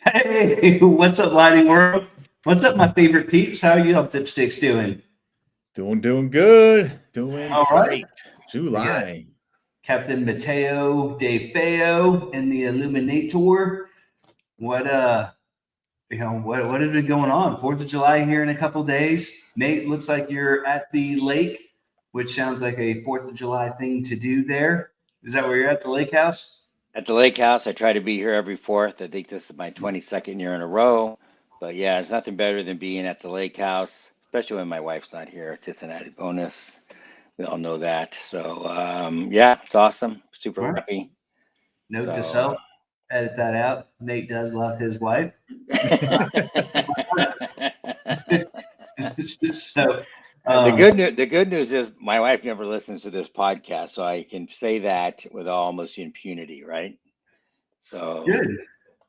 Hey, what's up, Lighting World? What's up, my favorite peeps? How are you all dipsticks doing? Doing good. Doing All right. great. We got July. Captain Mateo De Feo and the Illuminator. What what has been going on? 4th of July here in a couple days. Nate, looks like you're at the lake, which sounds like a 4th of July thing to do there. Is that where you're at, the lake house? At the lake house, I try to be here every fourth. I think this is my 22nd year in a row. But yeah, it's nothing better than being at the lake house, especially when my wife's not here. It's just an added bonus. We all know that. So yeah, it's awesome. All Super right. happy. Note to So self, edit that out. Nate does love his wife. So, the good news is my wife never listens to this podcast, so I can say that with almost impunity, right? So good.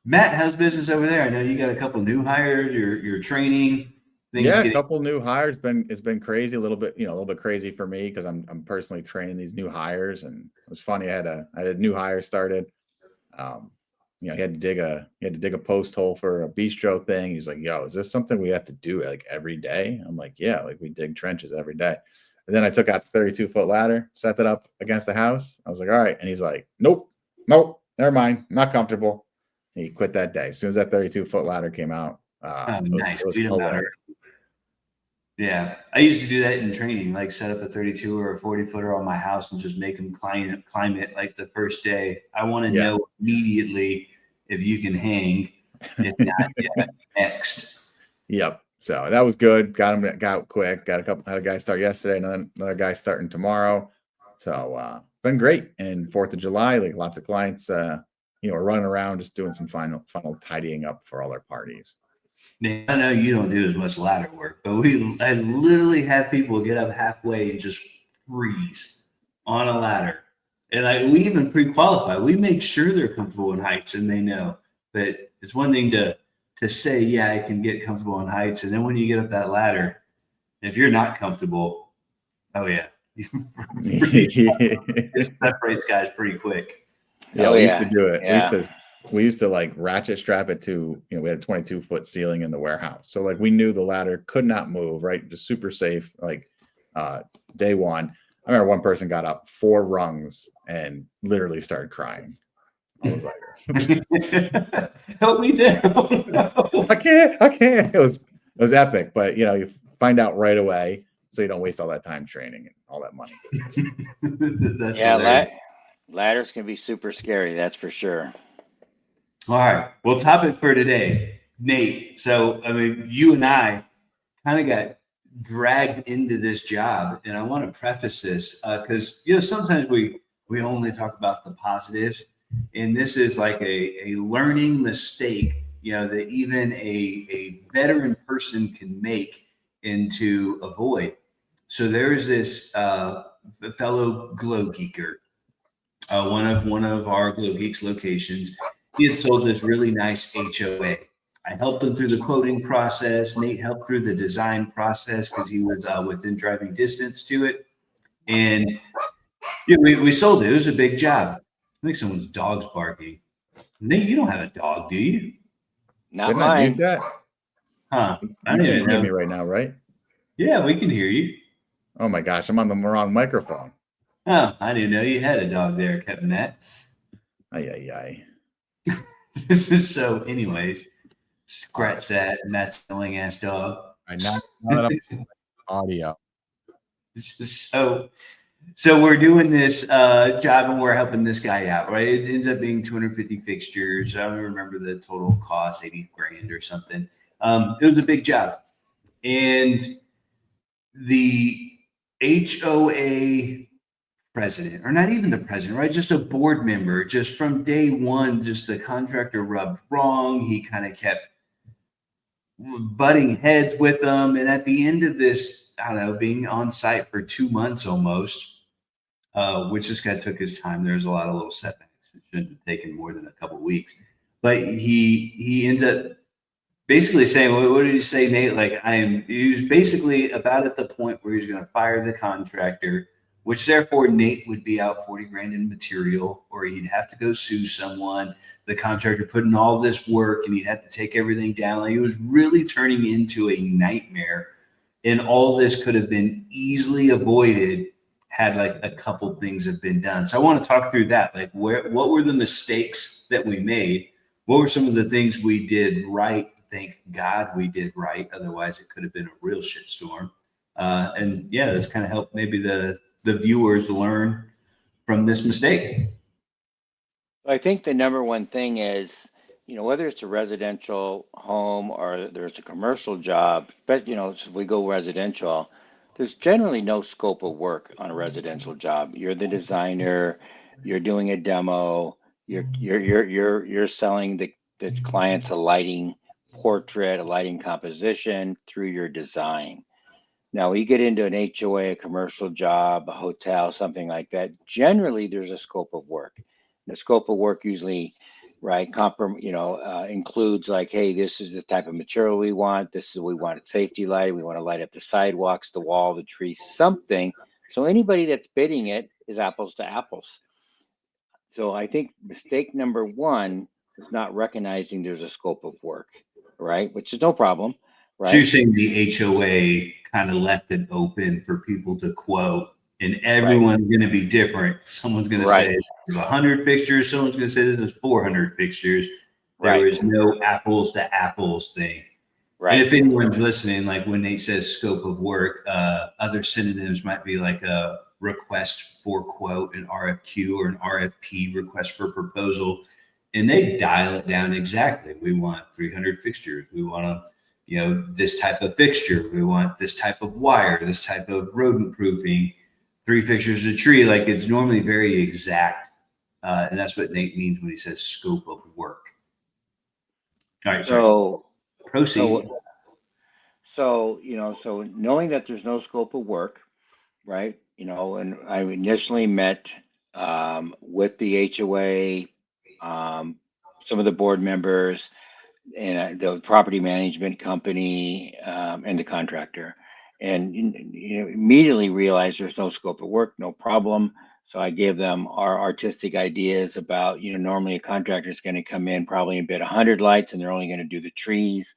Matt, how's business over there? I know you got a couple new hires. You're training things. Yeah, a Getting couple new hires. It's been crazy, a little bit, a little bit crazy for me because I'm personally training these new hires, and it was funny. I had a new hire started. He had to dig a post hole for a bistro thing. He's like, "Yo, is this something we have to do like every day?" I'm like, "Yeah, like we dig trenches every day." And then I took out the 32-foot ladder, set that up against the house. I was like, "All right," and he's like, "Nope, never mind, not comfortable." And he quit that day. As soon as that 32-foot ladder came out, nice. it was Beat 'em out. hilarious. Yeah, I used to do that in training, like set up a 32 or a 40 footer on my house and just make them climb it like the first day. I want to know immediately if you can hang. If not, yeah, next. Yep. So that was good. Got quick. Had a guy start yesterday, another guy starting tomorrow. So been great. And 4th of July, like lots of clients, are running around just doing some final tidying up for all their parties. Now, I know you don't do as much ladder work, but I literally have people get up halfway and just freeze on a ladder. And we even pre-qualify. We make sure they're comfortable in heights and they know. But it's one thing to say, yeah, I can get comfortable in heights. And then when you get up that ladder, if you're not comfortable, oh yeah. It separates guys pretty quick. Yeah, we used to do it. Yeah. We used to like ratchet strap it to, we had a 22-foot ceiling in the warehouse. So like we knew the ladder could not move, right? Just super safe. Like day one, I remember one person got up 4 rungs and literally started crying. I was like, help me down. No. I can't. It was epic, but you find out right away so you don't waste all that time training and all that money. Yeah, ladders can be super scary, that's for sure. All right. Well, topic for today, Nate. So, I mean, you and I kind of got dragged into this job, and I want to preface this because sometimes we only talk about the positives, and this is like a learning mistake, that even a veteran person can make and to avoid. So there is this fellow glow geeker, one of our Glow Geeks locations. He had sold this really nice HOA. I helped him through the quoting process. Nate helped through the design process because he was within driving distance to it. And we sold it. It was a big job. I think someone's dog's barking. Nate, you don't have a dog, do you? Not Didn't mine. I mute that? Huh. You can't hear me right now, right? Yeah, we can hear you. Oh my gosh, I'm on the wrong microphone. Oh, I didn't know you had a dog there, Captain Matt. Aye. So, anyways, scratch that. Matt's annoying ass dog. I know. Audio. So we're doing this job and we're helping this guy out, right? It ends up being 250 fixtures. I don't remember the total cost, 80 grand or something. It was a big job. And the HOA president, or not even the president, right? Just a board member, just from day one, just the contractor rubbed wrong. He kind of kept butting heads with them. And at the end of this, I don't know, being on site for 2 months almost, which this guy took his time. There's a lot of little setbacks. It shouldn't have taken more than a couple of weeks. But he ends up basically saying, what did he say, Nate? Like, he was basically about at the point where he's going to fire the contractor, which therefore Nate would be out 40 grand in material, or he'd have to go sue someone. the contractor put in all this work and he'd have to take everything down. Like, it was really turning into a nightmare. And all this could have been easily avoided had like a couple things have been done. So I want to talk through that. Like, what were the mistakes that we made? What were some of the things we did right? Thank God we did right. Otherwise, it could have been a real shitstorm. And yeah, that's kind of helped maybe the viewers learn from this mistake. I think the number one thing is, whether it's a residential home or there's a commercial job, but, if we go residential, there's generally no scope of work on a residential job. You're the designer, you're doing a demo, you're selling the clients a lighting portrait, a lighting composition through your design. Now, we get into an HOA, a commercial job, a hotel, something like that. Generally, there's a scope of work. The scope of work usually, right, includes like, hey, this is the type of material we want. This is what we want at safety light. We want to light up the sidewalks, the wall, the trees, something. So anybody that's bidding it is apples to apples. So I think mistake number one is not recognizing there's a scope of work, right? Which is no problem, right? So you're saying the HOA kind of left it open for people to quote, and everyone's going to be different. Someone's going to say there's 100 fixtures. Someone's going to say there's 400 fixtures. There was no apples to apples thing. Right. And if anyone's listening, like when Nate says scope of work, other synonyms might be like a request for quote, an RFQ or an RFP, request for proposal. And they dial it down exactly. We want 300 fixtures. We want this type of fixture. We want this type of wire, this type of rodent proofing, 3 fixtures a tree. Like, it's normally very exact. And that's what Nate means when he says scope of work. All right. So proceed. So knowing that there's no scope of work, right? And I initially met with the HOA, some of the board members, and the property management company, and the contractor, and immediately realized there's no scope of work, no problem. So I gave them our artistic ideas about, normally a contractor is going to come in probably and bid 100 lights, and they're only going to do the trees.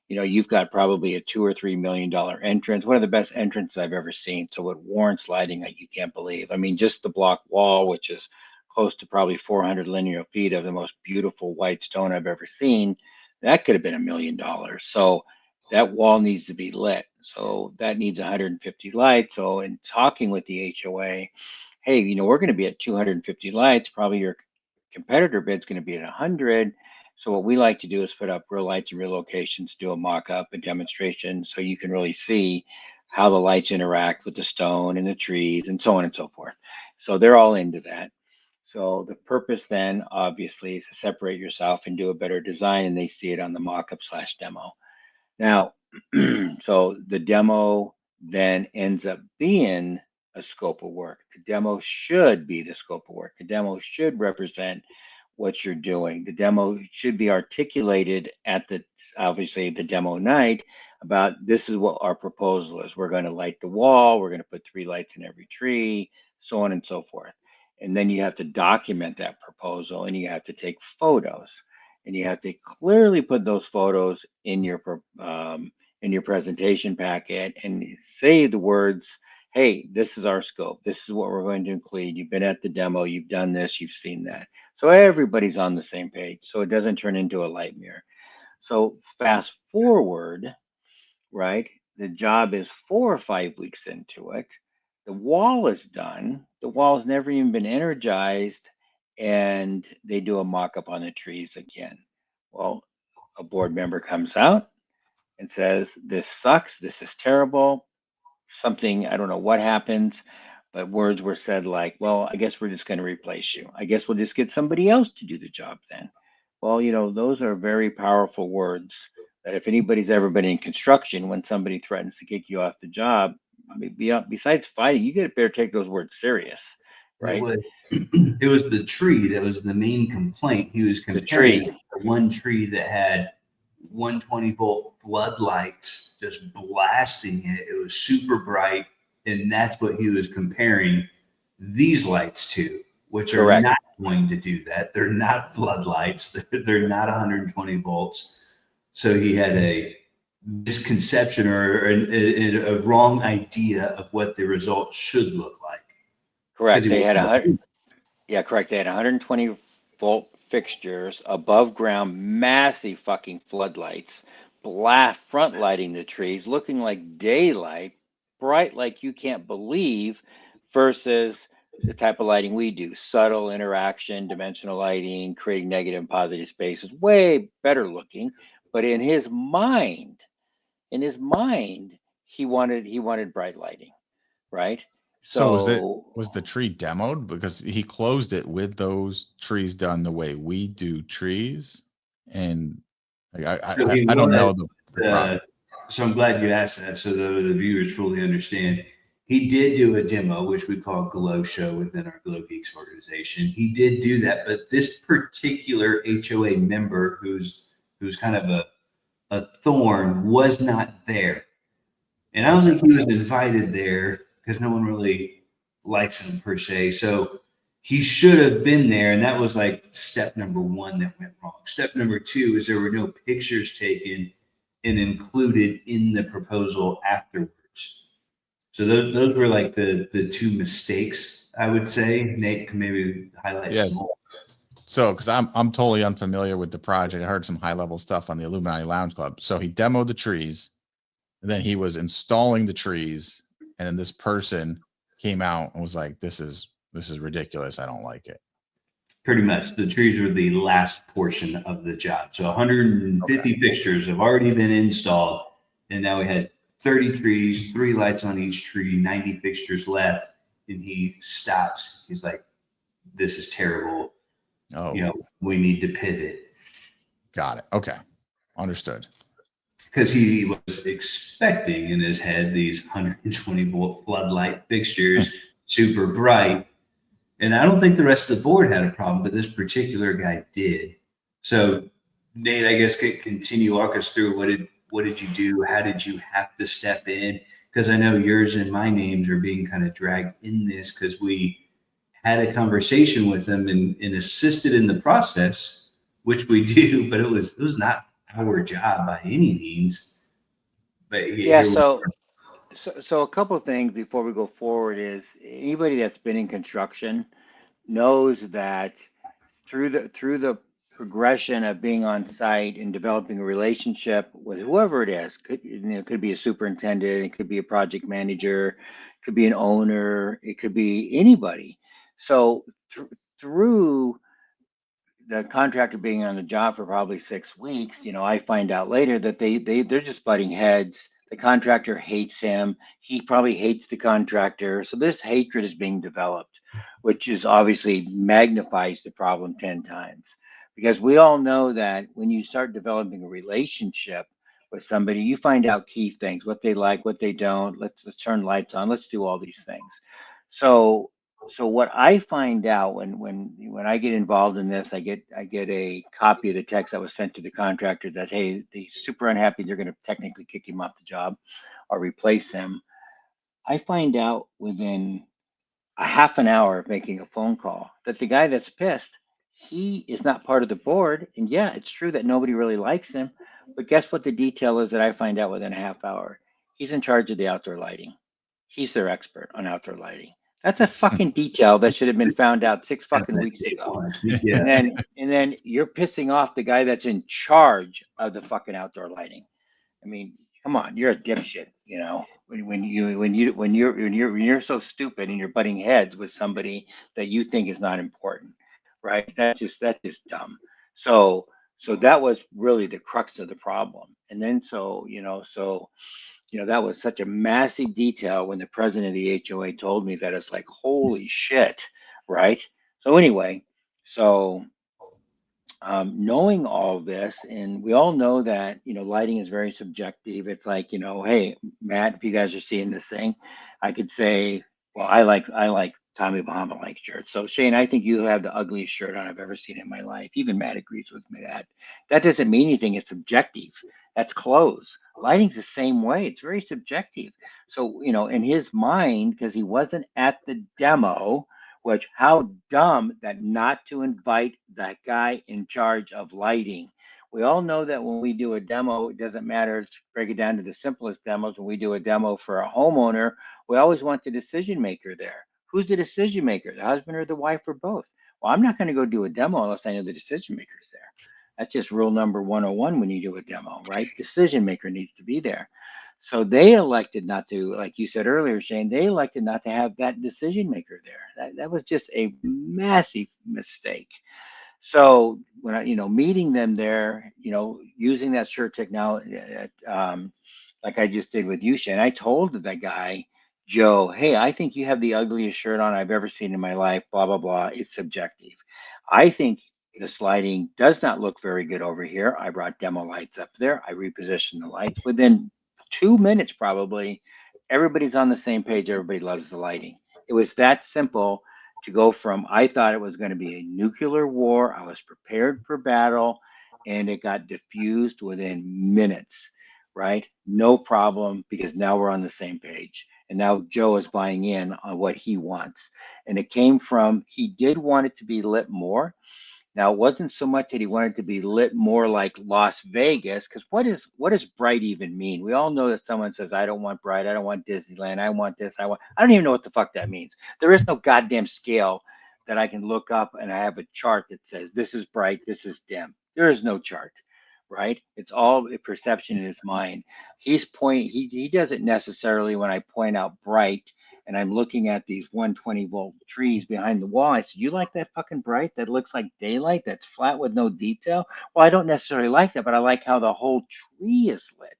You've got probably a $2 or $3 million entrance, one of the best entrances I've ever seen. So it warrants lighting like you can't believe. I mean, just the block wall, which is close to probably 400 linear feet of the most beautiful white stone I've ever seen, that could have been $1 million. So that wall needs to be lit. So that needs 150 lights. So in talking with the HOA, hey, we're going to be at 250 lights. Probably your competitor bid's going to be at 100. So what we like to do is put up real lights in real locations, do a mock-up, a demonstration, so you can really see how the lights interact with the stone and the trees and so on and so forth. So they're all into that. So the purpose then, obviously, is to separate yourself and do a better design, and they see it on the mock-up / demo. Now, so the demo then ends up being a scope of work. The demo should be the scope of work. The demo should represent what you're doing. The demo should be articulated at obviously the demo night about, this is what our proposal is. We're going to light the wall. We're going to put 3 lights in every tree, so on and so forth. And then you have to document that proposal, and you have to take photos, and you have to clearly put those photos in your presentation packet and say the words, hey, this is our scope. This is what we're going to include. You've been at the demo. You've done this. You've seen that. So everybody's on the same page, so it doesn't turn into a light mirror. So fast forward, right? The job is 4 or 5 weeks into it. The wall is done. The wall's never even been energized, and they do a mock-up on the trees again. Well, a board member comes out and says, this sucks. This is terrible. Something, I don't know what happens, but words were said like, well, I guess we're just going to replace you. I guess we'll just get somebody else to do the job then. Well, those are very powerful words that if anybody's ever been in construction, when somebody threatens to kick you off the job, I mean, besides fighting, you better take those words serious, right? It was the tree that was the main complaint. He was comparing the one tree that had 120-volt floodlights just blasting it. It was super bright, and that's what he was comparing these lights to, which are not going to do that. They're not floodlights. They're not 120 volts. So he had a misconception or a wrong idea of what the result should look like. Correct. They had 100. Yeah, correct. They had 120 volt fixtures above ground, massive fucking floodlights, front lighting the trees, looking like daylight, bright like you can't believe, versus the type of lighting we do, subtle interaction, dimensional lighting, creating negative and positive spaces, way better looking. But in his mind, he wanted bright lighting, right? So So was the tree demoed because he closed it with those trees done the way we do trees? And like, I don't know the problem. So I'm glad you asked that so the viewers fully understand. He did do a demo, which we call Glow Show within our Glow Geeks organization. He did do that, but this particular HOA member who's kind of a thorn was not there. And I don't think he was invited there because no one really likes him per se. So he should have been there. And that was like step number one that went wrong. Step number two is there were no pictures taken and included in the proposal afterwards. So those were like the two mistakes, I would say. Nate can maybe highlight some more. So, because I'm totally unfamiliar with the project. I heard some high level stuff on the Illuminati Lounge Club. So he demoed the trees, and then he was installing the trees, and then this person came out and was like, "This is ridiculous. I don't like it." Pretty much, the trees were the last portion of the job. So 150 fixtures have already been installed, and now we had 30 trees, 3 lights on each tree, 90 fixtures left, and he stops. He's like, "This is terrible. Oh, we need to pivot." Got it. Okay, understood. Because he was expecting in his head these 120 volt floodlight fixtures, super bright. And I don't think the rest of the board had a problem, but this particular guy did. So, Nate, I guess could continue walk us through what did you do? How did you have to step in? Because I know yours and my names are being kind of dragged in this because we had a conversation with them and assisted in the process, which we do, but it was not our job by any means. But yeah, so a couple of things before we go forward is anybody that's been in construction knows that through the progression of being on site and developing a relationship with whoever it is, could be a superintendent, it could be a project manager, it could be an owner, it could be anybody. So through the contractor being on the job for probably 6 weeks, I find out later that they're just butting heads. The contractor hates him. He probably hates the contractor. So this hatred is being developed, which is obviously magnifies the problem 10 times. Because we all know that when you start developing a relationship with somebody, you find out key things, what they like, what they don't. Let's turn lights on. Let's do all these things. So what I find out when I get involved in this, I get a copy of the text that was sent to the contractor that, hey, they're super unhappy, they're going to technically kick him off the job or replace him. I find out within a half an hour of making a phone call that the guy that's pissed, he is not part of the board. And yeah, it's true that nobody really likes him, but guess what the detail is that I find out within a half hour? He's in charge of the outdoor lighting. He's their expert on outdoor lighting. That's a fucking detail that should have been found out 6 fucking weeks ago. Yeah. And then you're pissing off the guy that's in charge of the fucking outdoor lighting. I mean, come on, you're a dipshit, when you're so stupid and you're butting heads with somebody that you think is not important, right? That's just dumb. So that was really the crux of the problem. And then that was such a massive detail when the president of the HOA told me that. It's like, holy shit, right? So anyway, knowing all this, and we all know that lighting is very subjective. It's like, hey, Matt, if you guys are seeing this thing, I could say, well, I like Tommy Bahama like shirts. So Shane, I think you have the ugliest shirt on I've ever seen in my life. Even Matt agrees with me that doesn't mean anything. It's subjective. That's clothes. Lighting's the same way. It's very subjective. So in his mind, because he wasn't at the demo, which how dumb that not to invite that guy in charge of lighting. We all know that when we do a demo, it doesn't matter. Let's break it down to the simplest demos. When we do a demo for a homeowner, we always want the decision maker there. Who's the decision maker, the husband or the wife or both? Well, I'm not going to go do a demo unless I know the decision maker's there. That's just rule number 101 when you do a demo, right? Decision maker needs to be there. So they elected not to, like you said earlier, Shane, they elected not to have that decision maker there. That was just a massive mistake. So when I, meeting them there, using that shirt technology, like I just did with you, Shane, I told that guy, Joe, hey, I think you have the ugliest shirt on I've ever seen in my life, blah, blah, blah. It's subjective. I think the sliding does not look very good over here. I brought demo lights up there. I repositioned the lights. Within 2 minutes, probably, everybody's on the same page. Everybody loves the lighting. It was that simple to go from, I thought it was going to be a nuclear war. I was prepared for battle, and it got diffused within minutes, right? No problem, because now we're on the same page. And now Joe is buying in on what he wants. And it came from, he did want it to be lit more. Now, it wasn't so much that he wanted to be lit more like Las Vegas, because what does bright even mean? We all know that someone says, I don't want bright, I don't want Disneyland, I want this, I don't even know what the fuck that means. There is no goddamn scale that I can look up and I have a chart that says this is bright, this is dim. There is no chart, right? It's all a perception in his mind. He doesn't necessarily, when I point out bright, and I'm looking at these 120-volt trees behind the wall. I said, you like that fucking bright? That looks like daylight, that's flat with no detail? Well, I don't necessarily like that, but I like how the whole tree is lit,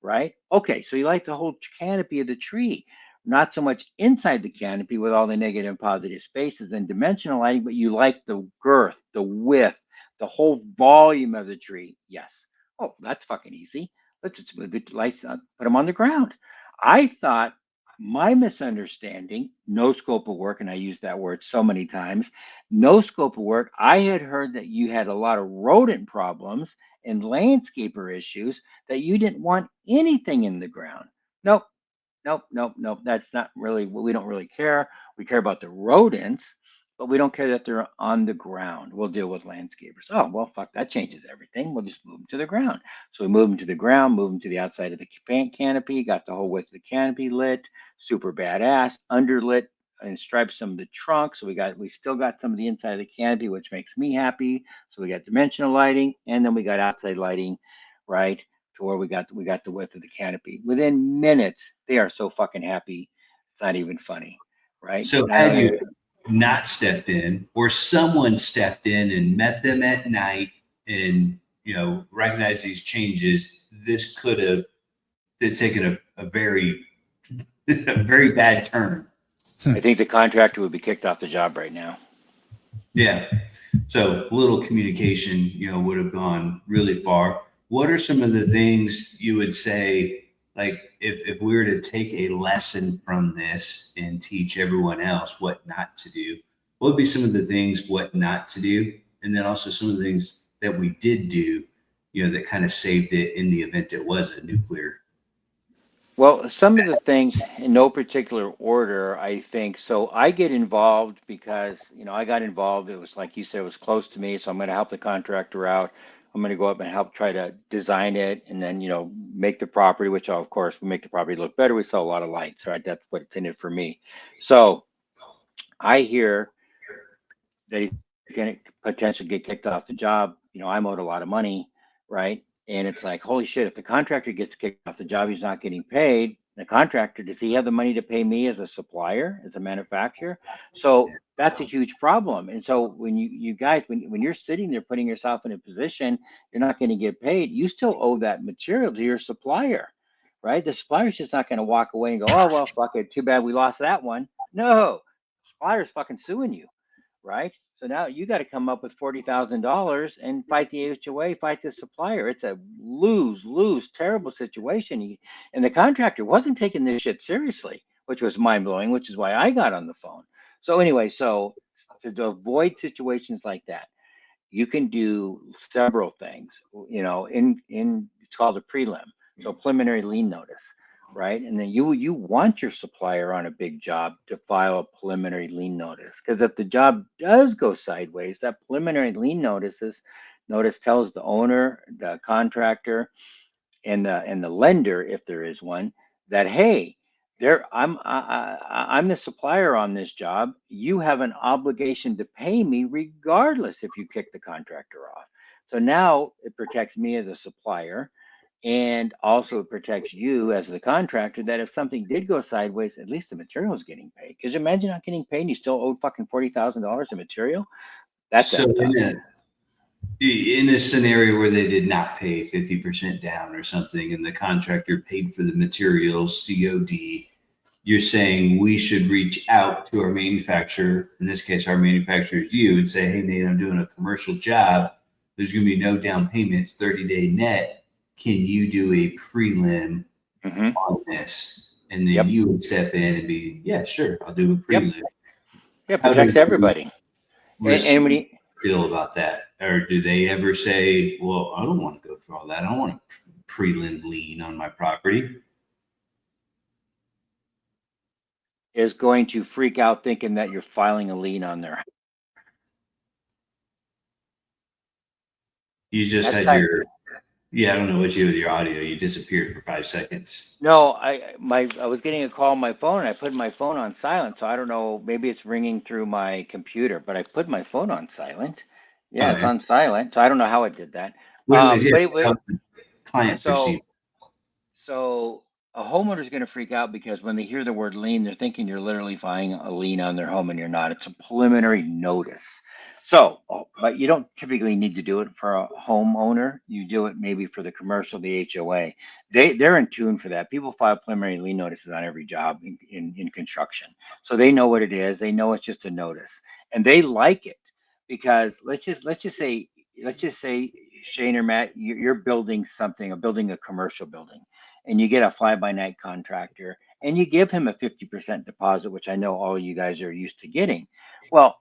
right? Okay, so you like the whole canopy of the tree. Not so much inside the canopy with all the negative and positive spaces and dimensional lighting, but you like the girth, the width, the whole volume of the tree. Yes. Oh, that's fucking easy. Let's just move the lights on, put them on the ground. I thought, my misunderstanding, no scope of work, and I use that word so many times, no scope of work. I had heard that you had a lot of rodent problems and landscaper issues, that you didn't want anything in the ground. Nope, nope. That's not really, we don't really care. We care about the rodents, but we don't care that they're on the ground. We'll deal with landscapers. Oh, well, fuck, that changes everything. We'll just move them to the ground. So we move them to the ground, move them to the outside of the canopy, got the whole width of the canopy lit, super badass, underlit, and striped some of the trunk. So we still got some of the inside of the canopy, which makes me happy. So we got dimensional lighting, and then we got outside lighting, right? To where we got the width of the canopy. Within minutes, they are so fucking happy. It's not even funny, right? So had you not stepped in, or someone stepped in and met them at night and recognized these changes, this could have taken a very a very bad turn. I think the contractor would be kicked off the job right now. Yeah. So a little communication, would have gone really far. What are some of the things you would say, like if we were to take a lesson from this and teach everyone else what not to do, what would be some of the things what not to do? And then also some of the things that we did do, that kind of saved it in the event it was a nuclear. Well, some of the things in no particular order, I think. So I get involved because, I got involved. It was like you said, it was close to me. So I'm going to help the contractor out. I'm going to go up and help try to design it and then, make the property, which of course will make the property look better. We sell a lot of lights, right? That's what it's in it for me. So I hear that he's going to potentially get kicked off the job. I'm owed a lot of money, right? And it's like, holy shit, if the contractor gets kicked off the job, he's not getting paid. The contractor, does he have the money to pay me as a supplier, as a manufacturer? So that's a huge problem. And so when you guys, when you're sitting there putting yourself in a position, you're not going to get paid, you still owe that material to your supplier, right? The supplier's just not going to walk away and go, oh, well, fuck it, too bad we lost that one. No, supplier's fucking suing you, right? So now you got to come up with $40,000 and fight the HOA, fight the supplier. It's a lose, terrible situation. And the contractor wasn't taking this shit seriously, which was mind blowing, which is why I got on the phone. So anyway, so to avoid situations like that, you can do several things, in it's called a prelim. So preliminary lien notice. right? And then you want your supplier on a big job to file a preliminary lien notice, because if the job does go sideways, that preliminary lien notice tells the owner, the contractor, and the lender, if there is one, that hey, I'm the supplier on this job. You have an obligation to pay me regardless if you kick the contractor off. So now it protects me as a supplier, and also it protects you as the contractor, that if something did go sideways, at least the material is getting paid. Because imagine not getting paid and you still owe fucking $40,000 in material. That's So tough. in a scenario where they did not pay 50% down or something, and the contractor paid for the materials COD, you're saying we should reach out to our manufacturer, in this case, our manufacturer is you, and say, hey, Nate, I'm doing a commercial job. There's going to be no down payments, 30-day net. Can you do a prelim on this? And then you would step in and be, yeah, sure, I'll do a prelim. Yeah, protects everybody. And when you, feel about that? Or do they ever say, well, I don't want to go through all that. I don't want a prelim lien on my property. is going to freak out thinking that you're filing a lien on their. You just That's had your, I don't know what you did with your audio. You disappeared for 5 seconds. No, I was getting a call on my phone and I put my phone on silent. So I don't know, maybe it's ringing through my computer, but I put my phone on silent. Yeah, it's on silent. So I don't know how it did that. Client perceived. So a homeowner is going to freak out because when they hear the word lien, they're thinking you're literally filing a lien on their home, and you're not. It's a preliminary notice. So, but you don't typically need to do it for a homeowner. You do it maybe for the commercial, the HOA. They're in tune for that. People file preliminary lien notices on every job in construction, so they know what it is. They know it's just a notice, and they like it because let's just say Shane or Matt, you're building something, building a commercial building, and you get a fly-by-night contractor, and you give him a 50% deposit, which I know all you guys are used to getting. Well,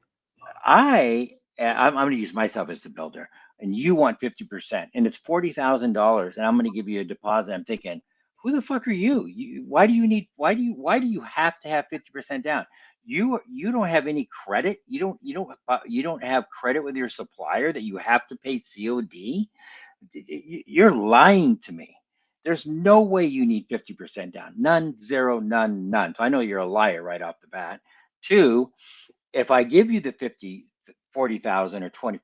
I'm going to use myself as the builder, and you want 50%, and it's $40,000, and I'm going to give you a deposit. I'm thinking, who the fuck are you? Why do you have to have 50% down? You don't have any credit. You don't have credit with your supplier that you have to pay COD. You're lying to me. There's no way you need 50% down. None, zero, none. So I know you're a liar right off the bat. Two, if I give you the 40,000 or 20,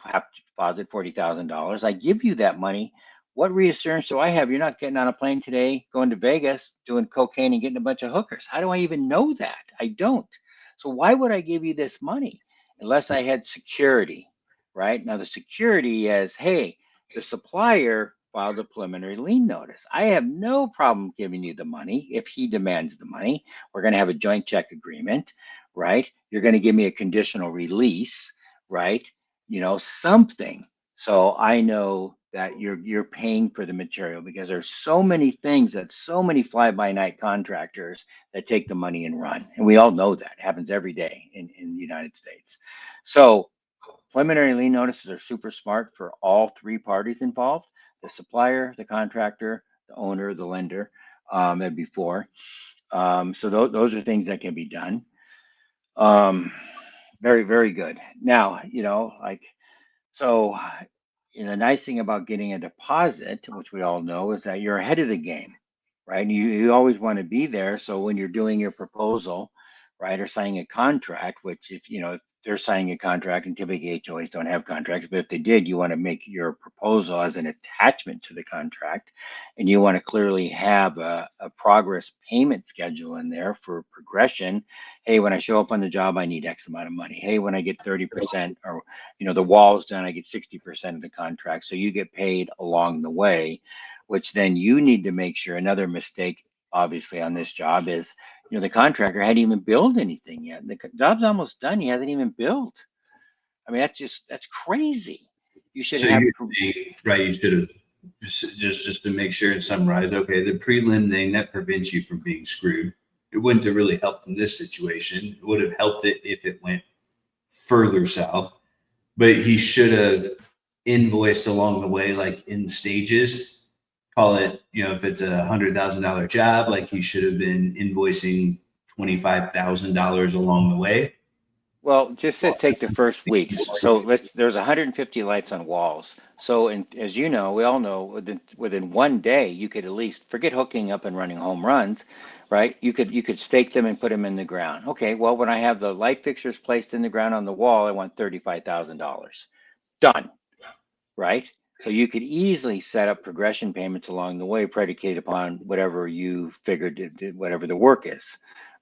have to deposit $40,000, I give you that money. What reassurance do I have? You're not getting on a plane today, going to Vegas, doing cocaine and getting a bunch of hookers. How do I even know that? I don't. So why would I give you this money unless I had security, right? Now the security is, hey, the supplier filed a preliminary lien notice. I have no problem giving you the money if he demands the money. We're going to have a joint check agreement, right? You're going to give me a conditional release, right? Something. So I know that you're paying for the material, because there's so many things that so many fly-by-night contractors that take the money and run. And we all know that it happens every day in the United States. So preliminary lien notices are super smart for all three parties involved: the supplier, the contractor, the owner, the lender, and before. So those are things that can be done. Very, very good. Now, so the nice thing about getting a deposit, which we all know, is that you're ahead of the game, right? And you always want to be there. So when you're doing your proposal, right, or signing a contract, which if they're signing a contract, and typically HOAs don't have contracts, but if they did, you want to make your proposal as an attachment to the contract, and you want to clearly have a progress payment schedule in there for progression. Hey, when I show up on the job, I need X amount of money. Hey, when I get 30%, or the wall's done, I get 60% of the contract. So you get paid along the way, which then you need to make sure. Another mistake, obviously, on this job is, the contractor hadn't even built anything yet. The job's almost done. He hasn't even built. I mean, that's crazy. You should have. Right. You should have just to make sure and summarize. Okay, the prelim thing that prevents you from being screwed. It wouldn't have really helped in this situation. It would have helped it if it went further south, but he should have invoiced along the way, like in stages. call it, if it's $100,000 job, like he should have been invoicing $25,000 along the way. Well, just to take the first weeks. So there's 150 lights on walls. So, as you know, we all know within one day, you could at least forget hooking up and running home runs, right? You could stake them and put them in the ground. Okay, well, when I have the light fixtures placed in the ground on the wall, I want $35,000. Done, right? So you could easily set up progression payments along the way, predicated upon whatever you figured, whatever the work is,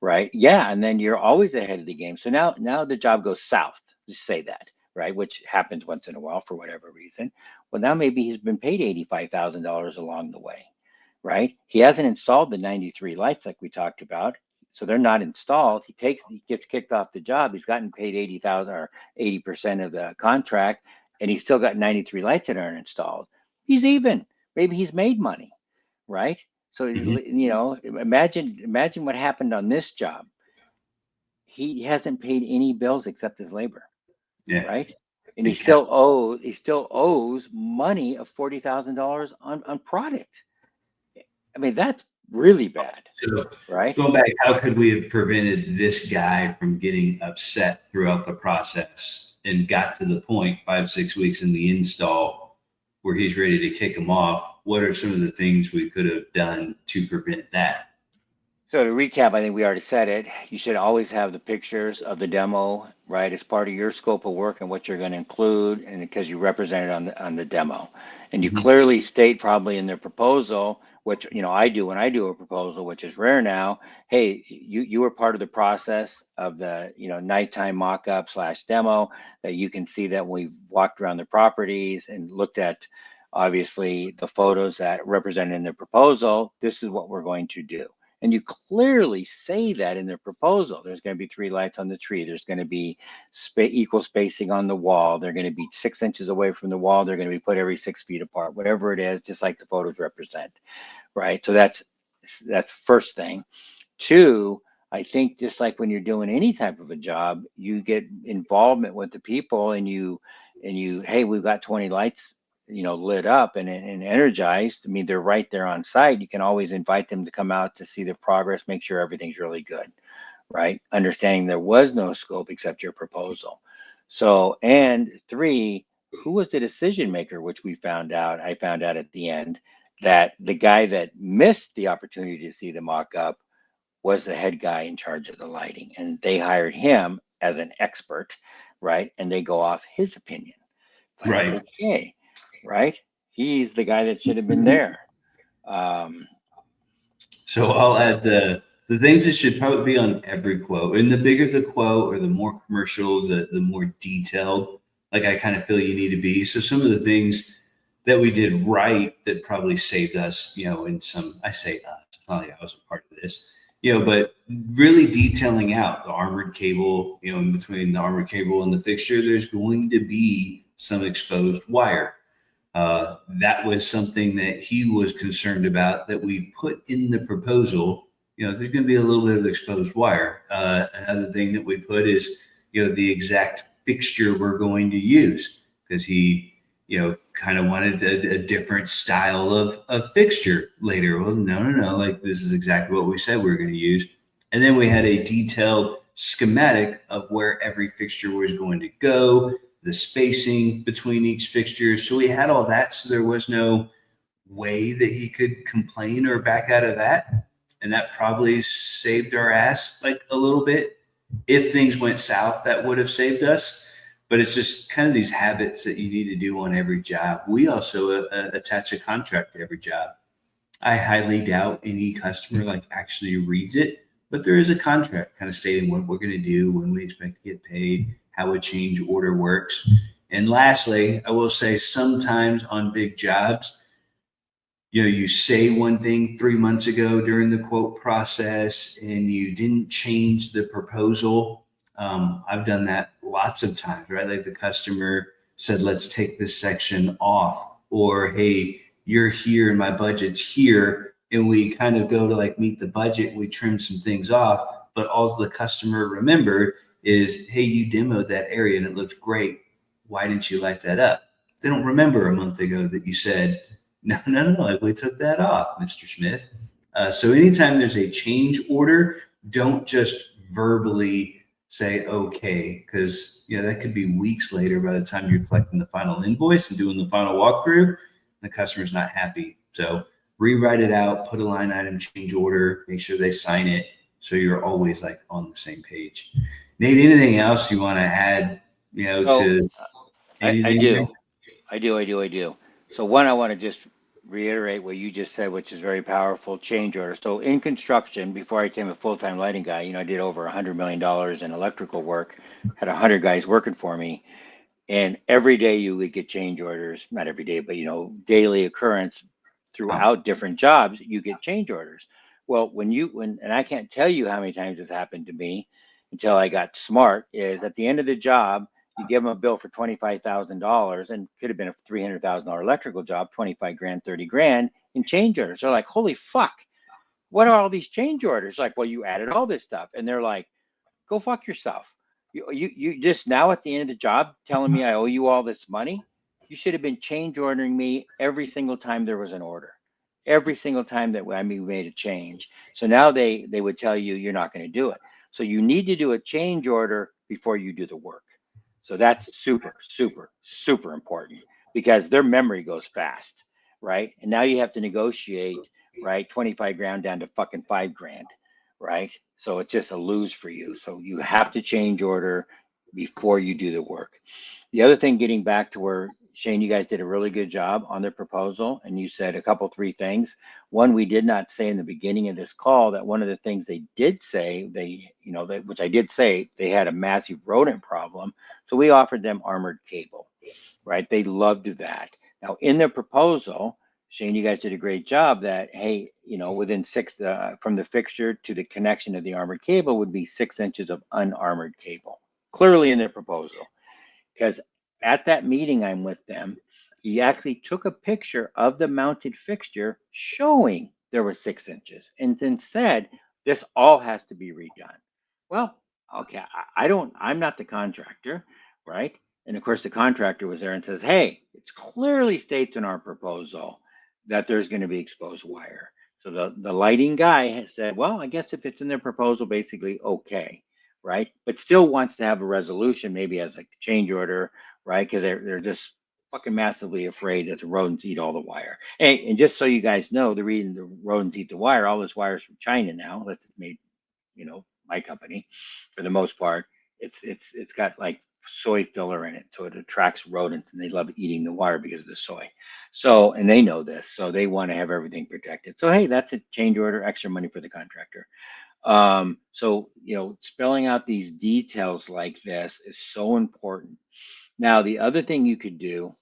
right? Yeah, and then you're always ahead of the game. So now the job goes south. Just say that, right? Which happens once in a while for whatever reason. Well, now maybe he's been paid $85,000 along the way, right? He hasn't installed the 93 lights like we talked about, so they're not installed. He gets kicked off the job. He's gotten paid 80,000 or 80% of the contract, and he's still got 93 lights that aren't installed. He's even. Maybe he's made money, right? So imagine what happened on this job. He hasn't paid any bills except his labor, right? And he still owes money of $40,000 on product. I mean, that's really bad, So right? going back, how could we have prevented this guy from getting upset throughout the process and got to the point 5-6 weeks in the install where he's ready to kick him off? What are some of the things we could have done to prevent that? So to recap, I think we already said it. You should always have the pictures of the demo, right, as part of your scope of work and what you're going to include, and because you represent it on the demo, and you clearly state probably in the proposal, which I do when I do a proposal, which is rare now. Hey, you were part of the process of the nighttime mock-up / demo, that you can see that we've walked around the properties and looked at obviously the photos that represented in the proposal. This is what we're going to do. And you clearly say that in the proposal. There's going to be 3 lights on the tree. There's going to be equal spacing on the wall. They're going to be 6 inches away from the wall. They're going to be put every 6 feet apart, whatever it is, just like the photos represent, right? So that's first thing. 2, I think just like when you're doing any type of a job, you get involvement with the people, and you hey, we've got 20 lights lit up and energized. I mean, they're right there on site. You can always invite them to come out to see the progress, make sure everything's really good, right? Understanding there was no scope except your proposal. So, and 3, who was the decision maker, which I found out at the end, that the guy that missed the opportunity to see the mock-up was the head guy in charge of the lighting, and they hired him as an expert, right? And they go off his opinion. It's like, Right. okay, right? He's the guy that should have been there. So I'll add the things that should probably be on every quote. And the bigger the quote or the more commercial, the more detailed, like I kind of feel you need to be. So some of the things that we did right that probably saved us, in some, I say us, probably I was a part of this, but really detailing out the armored cable, in between the armored cable and the fixture, there's going to be some exposed wire. That was something that he was concerned about, that we put in the proposal. There's going to be a little bit of exposed wire. Another thing that we put is, the exact fixture we're going to use, because he, kind of wanted a different style of fixture later. Well, no, like this is exactly what we said we were going to use. And then we had a detailed schematic of where every fixture was going to go, the spacing between each fixture. So we had all that. So there was no way that he could complain or back out of that. And that probably saved our ass like a little bit. If things went south, that would have saved us. But it's just kind of these habits that you need to do on every job. We also attach a contract to every job. I highly doubt any customer actually reads it, but there is a contract kind of stating what we're going to do, when we expect to get paid, how a change order works. And lastly, I will say sometimes on big jobs, you say one thing 3 months ago during the quote process and you didn't change the proposal. I've done that lots of times, right? Like the customer said, let's take this section off, or, hey, you're here and my budget's here. And we kind of go to meet the budget and we trim some things off. But all the customer remembered is, hey, you demoed that area and it looks great. Why didn't you light that up? They don't remember a month ago that you said, No, like we took that off, Mr. Smith. So anytime there's a change order, don't just verbally say okay, because that could be weeks later by the time you're collecting the final invoice and doing the final walkthrough. The customer's not happy. So rewrite it out, put a line item change order, make sure they sign it, so you're always like on the same page. Nate, anything else you want to add, So to I anything? I do. So one, I want to just reiterate what you just said, which is very powerful, change order. So in construction, before I became a full-time lighting guy, I did over $100 million in electrical work, had 100 guys working for me. And every day you would get change orders, not every day, but daily occurrence throughout different jobs, you get change orders. Well, and I can't tell you how many times this happened to me until I got smart, is at the end of the job, you give them a bill for $25,000 and could have been a $300,000 electrical job, 25 grand, 30 grand in change orders. They're like, holy fuck, what are all these change orders? Like, well, you added all this stuff. And they're like, go fuck yourself. You just now at the end of the job telling me I owe you all this money. You should have been change ordering me every single time there was an order, every single time that we made a change. So now they would tell you you're not going to do it. So you need to do a change order before you do the work. So that's super, super, super important because their memory goes fast, right? And now you have to negotiate, right? 25 grand down to fucking 5 grand, right? So it's just a lose for you. So you have to change order before you do the work. The other thing, getting back to where Shane, you guys did a really good job on the proposal, and you said a couple, 3 things. One, we did not say in the beginning of this call that one of the things they did say, which I did say, they had a massive rodent problem. So we offered them armored cable, right? They loved that. Now in their proposal, Shane, you guys did a great job that, hey, within 6, from the fixture to the connection of the armored cable would be 6 inches of unarmored cable, clearly in their proposal. Because at that meeting I'm with them, he actually took a picture of the mounted fixture showing there was 6 inches and then said, this all has to be redone. Well, okay, I'm not the contractor, right? And of course, the contractor was there and says, hey, it clearly states in our proposal that there's going to be exposed wire. So the lighting guy has said, well, I guess if it's in their proposal, basically, okay, right? But still wants to have a resolution, maybe as a change order, right? Because they're just fucking massively afraid that the rodents eat all the wire. And just so you guys know, the reason the rodents eat the wire, all this wire is from China now. That's made, my company, for the most part. It's got like soy filler in it, so it attracts rodents, and they love eating the wire because of the soy. So, and they know this, so they want to have everything protected. So hey, that's a change order, extra money for the contractor. So spelling out these details like this is so important. Now, the other thing you could do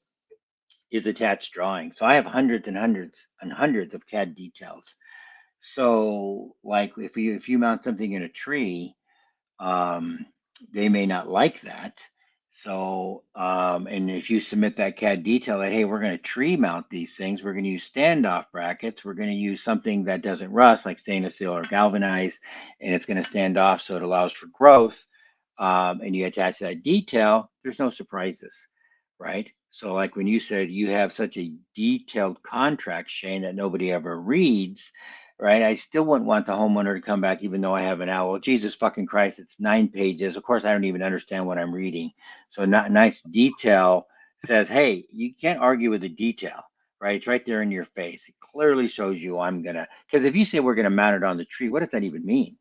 is attach drawings. So I have hundreds and hundreds and hundreds of CAD details. So like if you mount something in a tree, they may not like that. So, and if you submit that CAD detail that, hey, we're going to tree mount these things, we're going to use standoff brackets, we're going to use something that doesn't rust, like stainless steel or galvanized, and it's going to stand off so it allows for growth, and you attach that detail, there's no surprises, right? So like when you said you have such a detailed contract, Shane, that nobody ever reads, right? I still wouldn't want the homeowner to come back, even though I have an owl. Jesus fucking Christ, it's 9 pages. Of course, I don't even understand what I'm reading. So not nice detail says, hey, you can't argue with the detail, right? It's right there in your face. It clearly shows you because if you say we're going to mount it on the tree, what does that even mean?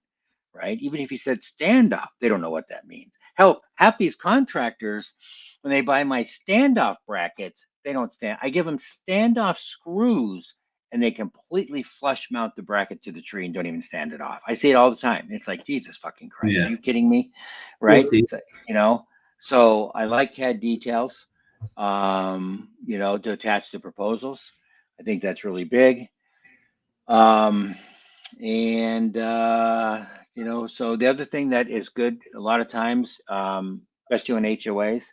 Right? Even if you said standoff, they don't know what that means. Hell, half these contractors, when they buy my standoff brackets, they don't stand. I give them standoff screws and they completely flush mount the bracket to the tree and don't even stand it off. I see it all the time. It's like, Jesus fucking Christ. Yeah. Are you kidding me? Right? Well, So I like CAD details, to attach to proposals. I think that's really big. So the other thing that is good a lot of times, especially in HOAs,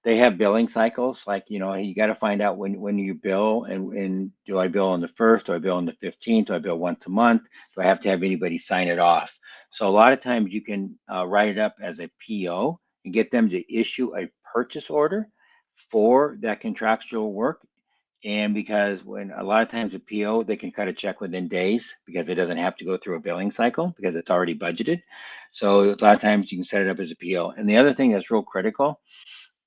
they have billing cycles. Like, you got to find out when you bill, and do I bill on the 1st? Do I bill on the 15th? Do I bill once a month? Do I have to have anybody sign it off? So a lot of times you can write it up as a PO and get them to issue a purchase order for that contractual work. And because when a lot of times a PO, they can cut a check within days because it doesn't have to go through a billing cycle because it's already budgeted. So a lot of times you can set it up as a PO. And the other thing that's real critical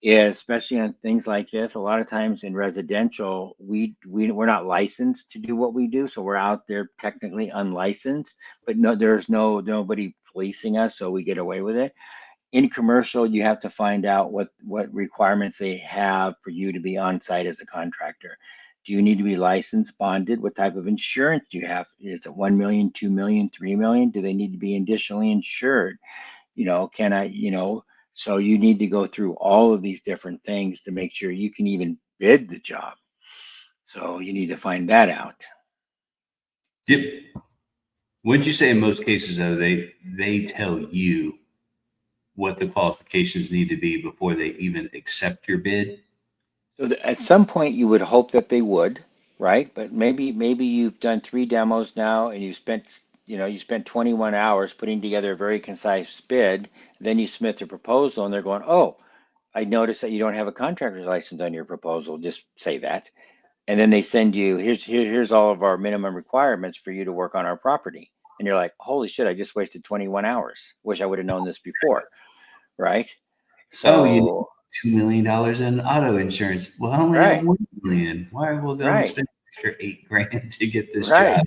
is, especially on things like this, a lot of times in residential, we're not licensed to do what we do. So we're out there technically unlicensed, but no, there's nobody policing us, so we get away with it. In commercial, you have to find out what requirements they have for you to be on site as a contractor. Do you need to be licensed, bonded? What type of insurance do you have? Is it 1 million, 2 million, 3 million? Do they need to be additionally insured? Can I, so you need to go through all of these different things to make sure you can even bid the job. So you need to find that out. Yep. Wouldn't you say in most cases though, they tell you what the qualifications need to be before they even accept your bid? So at some point you would hope that they would, right? But maybe you've done 3 demos now and you spent 21 hours putting together a very concise bid. Then you submit the proposal and they're going, oh, I noticed that you don't have a contractor's license on your proposal. Just say that. And then they send you, here's all of our minimum requirements for you to work on our property. And you're like, holy shit, I just wasted 21 hours. Wish I would have known this before, right? Oh, you need So, $2 million in auto insurance. Well, I only have right, 1 million. Why will go and right, spend an extra $8,000 to get this job? right,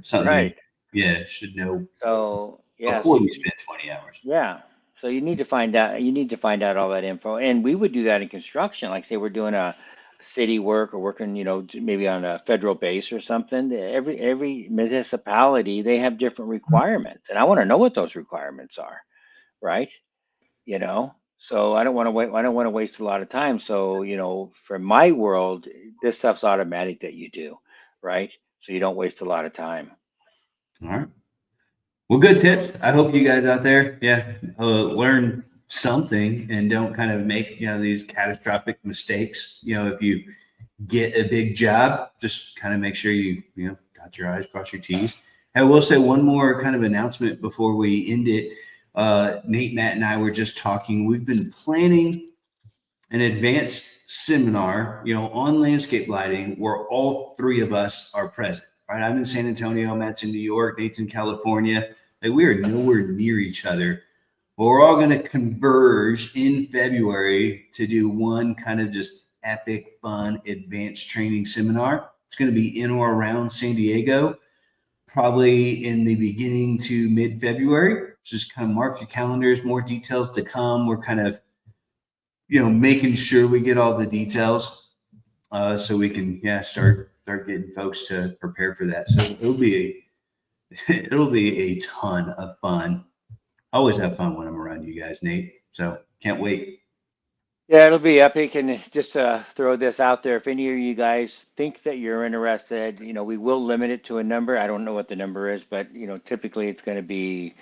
Something right. should know So, yeah, before you spend 20 hours. yeah. So you need to find out all that info. And we would do that in construction. Like say we're doing a city work or working, maybe on a federal base or something. Every municipality, they have different requirements. And I want to know what those requirements are, right? So I don't want to waste a lot of time. So, for my world, this stuff's automatic that you do, right? So you don't waste a lot of time. All right. Well, good tips. I hope you guys out there, learn something and don't kind of make, these catastrophic mistakes. If you get a big job, just kind of make sure you dot your I's, cross your T's. I will say one more kind of announcement before we end it. Nate, Matt, and I were just talking. We've been planning an advanced seminar, on landscape lighting where all 3 of us are present, right? I'm in San Antonio, Matt's in New York, Nate's in California. Like we are nowhere near each other. But we're all going to converge in February to do one kind of just epic, fun, advanced training seminar. It's going to be in or around San Diego, probably in the beginning to mid-February. Just kind of mark your calendars, more details to come. We're kind of making sure we get all the details so we can start getting folks to prepare for that. So it'll be a ton of fun. I always have fun when I'm around you guys, Nate. So can't wait. Yeah, it'll be epic. And just to throw this out there, if any of you guys think that you're interested, we will limit it to a number. I don't know what the number is, but typically it's going to be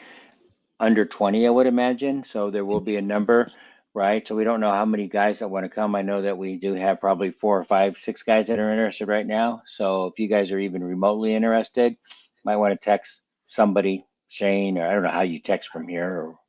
under 20, I would imagine. So there will be a number, right? So we don't know how many guys that want to come. I know that we do have probably 4 or 5, 6 guys that are interested right now. So if you guys are even remotely interested, might want to text somebody, Shane, or I don't know how you text from here, or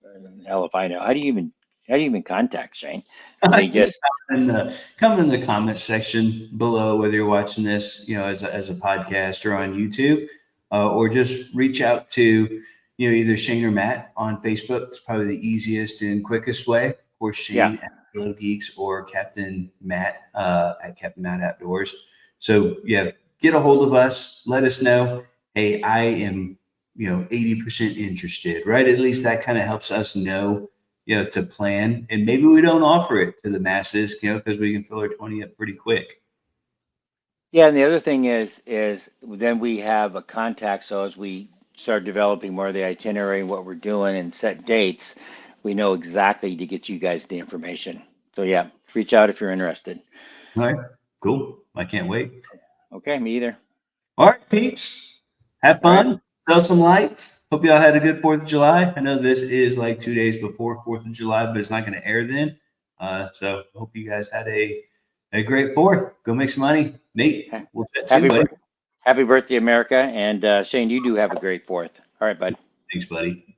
hell if I know. How do you even contact Shane? Do they just Come in the comment section below, whether you're watching this, as a podcast or on YouTube, or just reach out to either Shane or Matt on Facebook. It's probably the easiest and quickest way. Or Shane at Glow Geeks or Captain Matt at Captain Matt Outdoors. So get a hold of us. Let us know. Hey, I am 80% interested, right? At least that kind of helps us know to plan. And maybe we don't offer it to the masses, because we can fill our 20 up pretty quick. Yeah, and the other thing is then we have a contact. So as we start developing more of the itinerary and what we're doing and set dates, we know exactly to get you guys the information. So yeah, reach out if you're interested. All right, cool. I can't wait. Okay, me either. All right, peeps. Have fun. Sell some lights. Hope y'all had a good 4th of July. I know this is like 2 days before 4th of July, but it's not going to air then. So hope you guys had a great 4th. Go make some money. Nate, we'll chat soon, buddy. Happy birthday, America. And Shane, you do have a great 4th. All right, bud. Thanks, buddy.